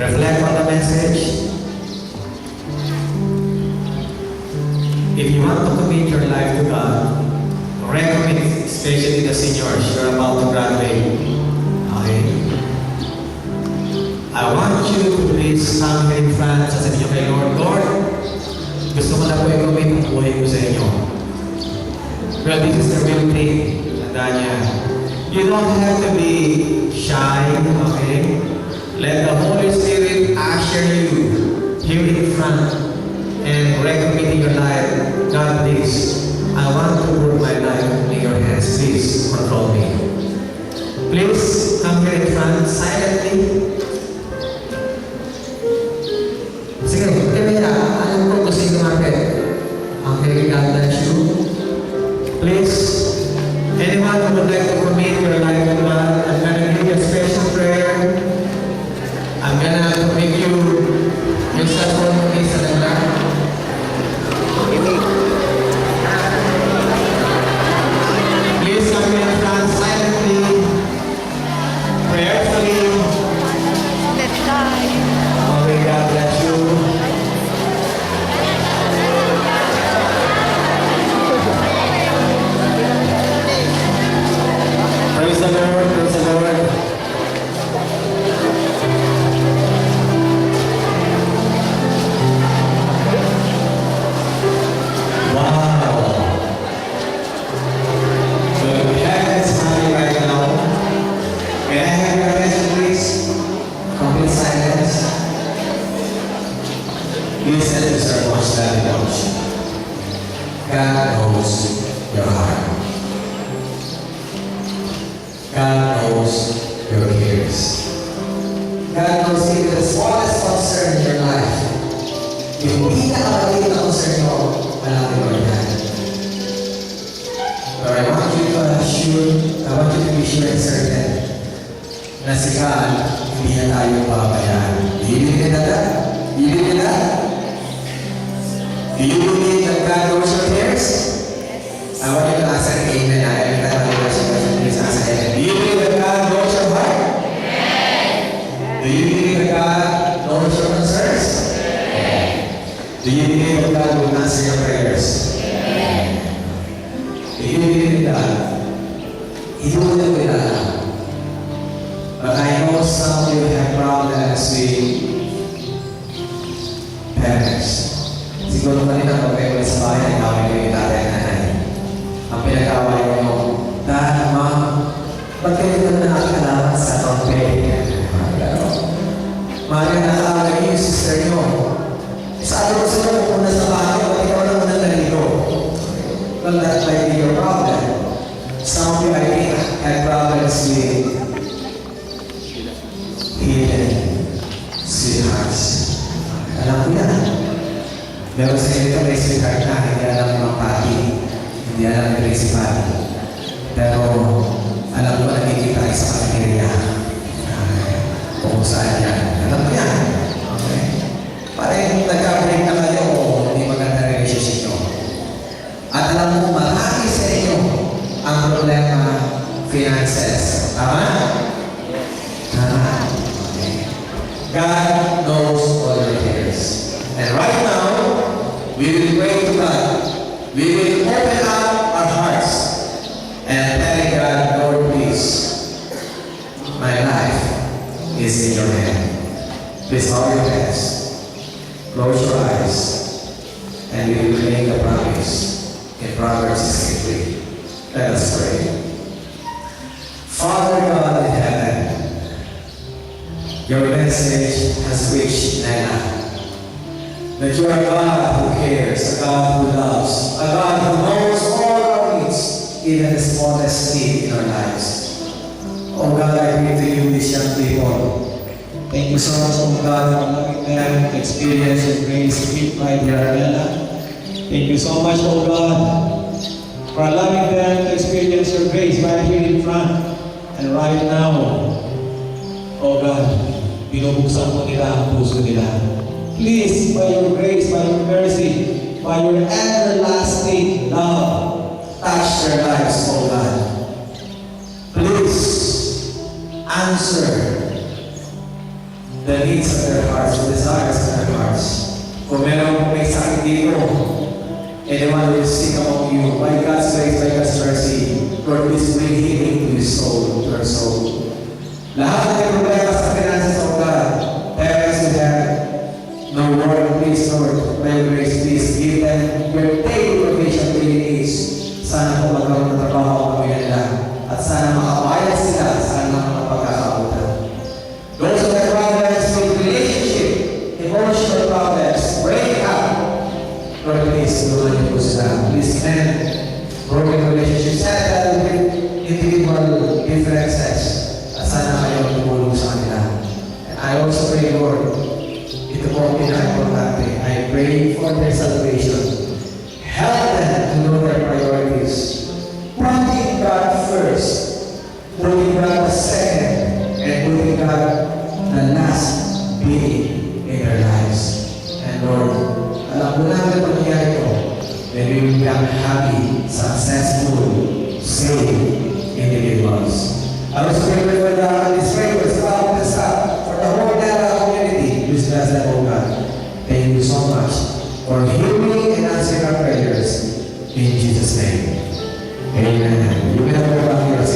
reflect on the message. If you want to commit your life to God, recommit, especially the seniors, you're about to graduate. Okay? I want you to please come here in front. Sasabihin niyo kay Lord, Lord, gusto ko na po i-commit ang buhay ko sa inyo. Well, this is the real thing. Tandaan niya. You don't have to be shy, okay? Let the Holy Spirit usher you here in front and recommit your life. God, please, I want to put my life in your hands. Please, control me. Please, come here in front silently. Sige, kaya alam ko gusto yung market. Okay, God bless you. Please, anyone who would like to commit your life to God, I'm going to give you a special prayer. I'm going to make you your cell phone, please, at the back. Please come here in front silently, prayerfully. Let's die. Okay, God bless you. Praise the Lord, praise the Lord. Wow. So we have this money right now. May I have your attention, please? Complete silence. Listen to Sir Constantine Watch. God knows your heart. God knows your cares. God knows even the smallest concern in your life. Yung pinakabaliit na concern mo, alam mo yun yan. But I want you to be sure and certain na si God, hindi na tayo pabayaan. Do you believe in that? Do you believe in that? Do you believe that God knows your cares? I want you to answer amen. I have a question. Please answer amen. Do you believe that God knows your heart? Yes. Do you believe that God knows your concerns? Yes. Do you believe that God will answer your prayers? Yes. Do you believe in that? He will do that. But I know some of you have problems with parents. Siguro kanina pag kayo sa bahay, nagkawin kayo yung tatay at nanay. Ang pinag-away mo, Dad, Mom, ba't kayo na nakakalaman sa company? Mahal na nakakalaman yung sister nyo. Sabi ko sila, kung nasa bahay, ba't ikaw lang na nalito? Well, that might be your problem. Some of you, I think, have problems with hidden sweethearts. Alam ko yan. Meron sa inyo may sweetheart na hindi alam ng pati, hindi alam ng principal. Pero alam ko nakikita kayo sa kafeteria. Kung saan yan. Alam ko yan. Okay. Parang nagka-break na kayo o hindi maganda relationship nyo. At alam mo, marami sa inyo ang problema finances. Tama? Tama. Okay. God knows all your cares. And right now, we will pray to God. We will open up our hearts and tell God, Lord, please, my life is in your hand. Please bow your heads, close your eyes, and we will make a promise in Proverbs 6:3. Let us pray. Father God in heaven, your message has reached Nana. That you are a God who cares, a God who loves, a God who knows all our needs, even the smallest need in our lives. Oh God, I pray to you, these young people. Thank you so much, oh God, for loving them to experience your grace, keep my dear Arnella. Thank you so much, oh God, for allowing them to experience your grace right here in front and right now. Oh God, binubuksan mo nila ang puso nila. Please, by your grace, by your mercy, by your everlasting love, touch their lives, O God. Please answer the needs of their hearts, the desires of their hearts. Kung meron may sakit dito, anyone who is sick among you, by God's grace, by God's mercy, Lord, please bring healing to his soul, to her soul. Lahat ng may problema sa finances of God, parents who have no work, please, Lord, by your grace, please give them your daily provision, daily needs. Sana po magkaroon ng trabaho ang pamilya nila at sana makabayad sila sa kanilang mga pagkakautan. Those who have problems with relationship, emotional problems, break up, Lord, please, tulungan niyo po sila. Please mend broken relationships, settle with individual differences. At sana kayo tumulong sa kanila. And I also pray, Lord, ito po ang pinaka-importante. I pray for their salvation. Help them to know their priorities. Putting God first, putting God second, and putting God the last being in their lives. And Lord, alam mo namin ang nangyari ko, that we will become happy, successful, saved individuals. I was grateful for these favors throughout the staff, for the whole Nara community. Please bless them, oh God. Thank you so much for hearing and answering our prayers. In Jesus' name. Amen. You can have your